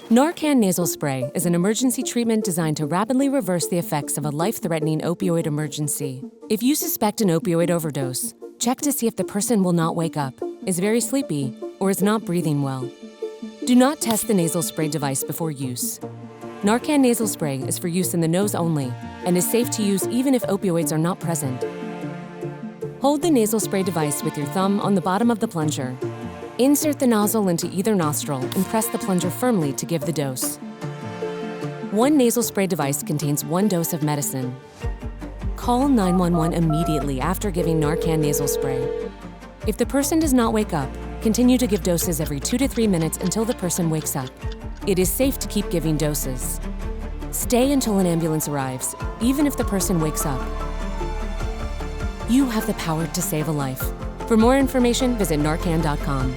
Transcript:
Narcan Nasal Spray is an emergency treatment designed to rapidly reverse the effects of a life-threatening opioid emergency. If you suspect an opioid overdose, check to see if the person will not wake up, is very sleepy, or is not breathing well. Do not test the nasal spray device before use. Narcan Nasal Spray is for use in the nose only and is safe to use even if opioids are not present. Hold the nasal spray device with your thumb on the bottom of the plunger. Insert the nozzle into either nostril and press the plunger firmly to give the dose. One nasal spray device contains 1 dose of medicine. Call 911 immediately after giving Narcan Nasal Spray. If the person does not wake up, continue to give doses every 2 to 3 minutes until the person wakes up. It is safe to keep giving doses. Stay until an ambulance arrives, even if the person wakes up. You have the power to save a life. For more information, visit Narcan.com.